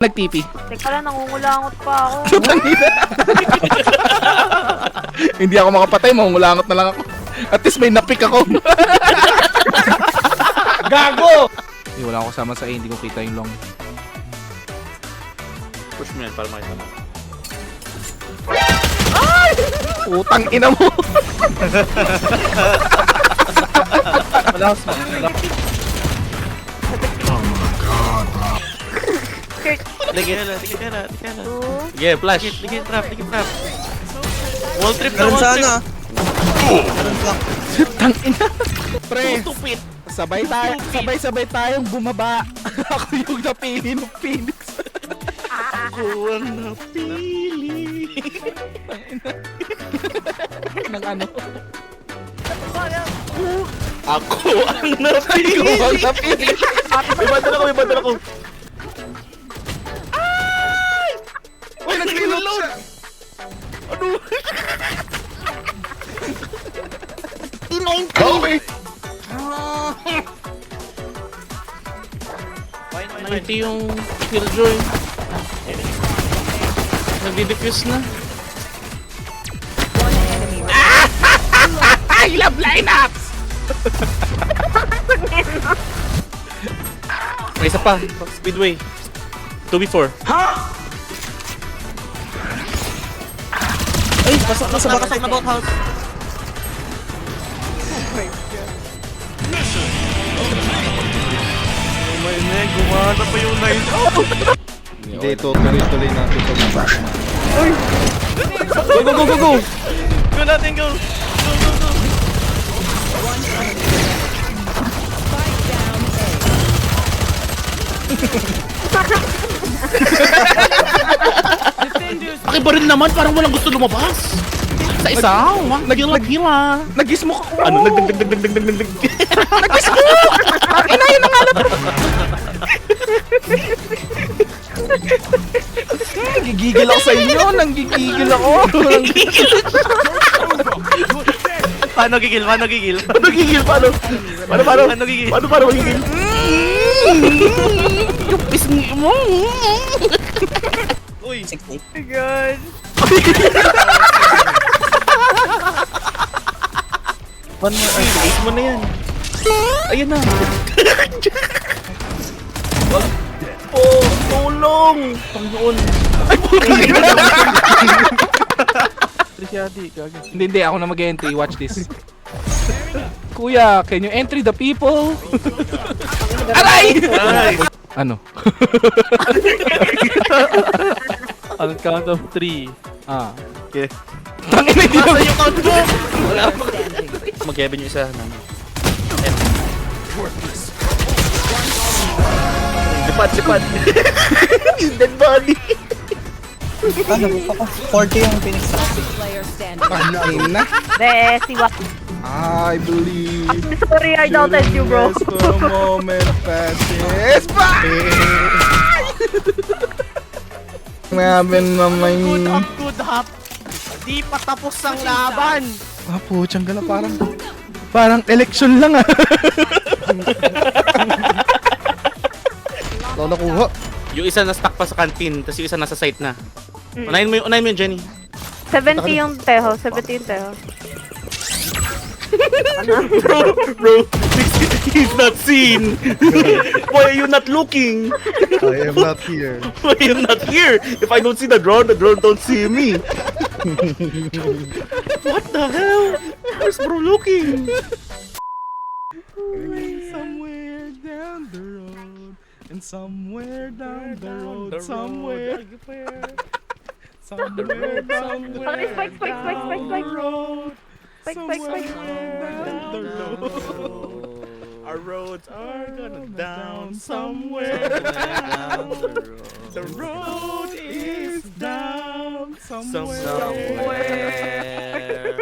Nag-TP. Teka lang, nangungulangot pa ako. Hindi ako makapatay, mangungulangot na lang ako. At least may napik ako. Gago! Hindi, wala akong kasama sa A, hindi ko kita yung long. Push mo yan para makita mo. Utang ina mo. Malakas mo. Lagi na. Sige, flash. Lagi trap. Wall trip na, Meron wall trip. sana. Meron lang. Tang ina. Pre, Stupid. sabay tayong bumaba. Ako yung napili ng Phoenix. Ako ang napili. Ng ano? Ako ang napili. Ako ang napili. May bandal ako. Uy, nag-reload siya. Ano? Okay. 90 yung killjoy. Nagdi-defuse na. I love lineups! May isa pa. Speedway. 2v4. Ay, pasok na sa back. na boathouse. Oh my neck, gumana pa yung night. Hindi, tuloy natin ito. Go! Go natin, go! Pakibaril naman, parang walang gusto lumabas. Sa isa, nagila. Nag-smoke ako. Ano, nag. Nag-smoke! Inahin na nga lang. Nagigigil ako sa inyo. Nanggigigil ako. Paano gigil? Paano gigil? Paano magigil? Yung pisngi mo. Uy! God. One more ace mo na yan. Ayan na. Oh, tulong! Panginoon. Ay, Hindi, ako na mag-entry. Watch this. Kuya, can you entry the people? Aray! Ano? On count of 3. Ah. Okay. Tangin na dito. Yung count mo! Wala pa. Mag-heaven yung isa. Lipat. Yung dead body. Ano, ako? 40 yung Phoenix Toxic. Tangin na. De, siwa. I believe. Sorry, I doubted you, bro. Just for a moment passes by. Ngaben mamay. Good hap. Di pa tapos ang laban. Ah, putyang gala parang election lang ah. Wala nakuha. Yung isa na stuck pa sa canteen, tapos yung isa nasa site na. Unahin mo yun, Jenny. 70 yung Teho, 70 yung Teho. Bro, he's not seen. Why are you not looking? I am not here. Why are you not here? If I don't see the drone don't see me. What the hell? Where's bro looking? Somewhere down the road, and somewhere down the road, somewhere down the Spike. road, Spike. down the road. Our roads are gonna down somewhere down the road. The road is down somewhere. Somewhere.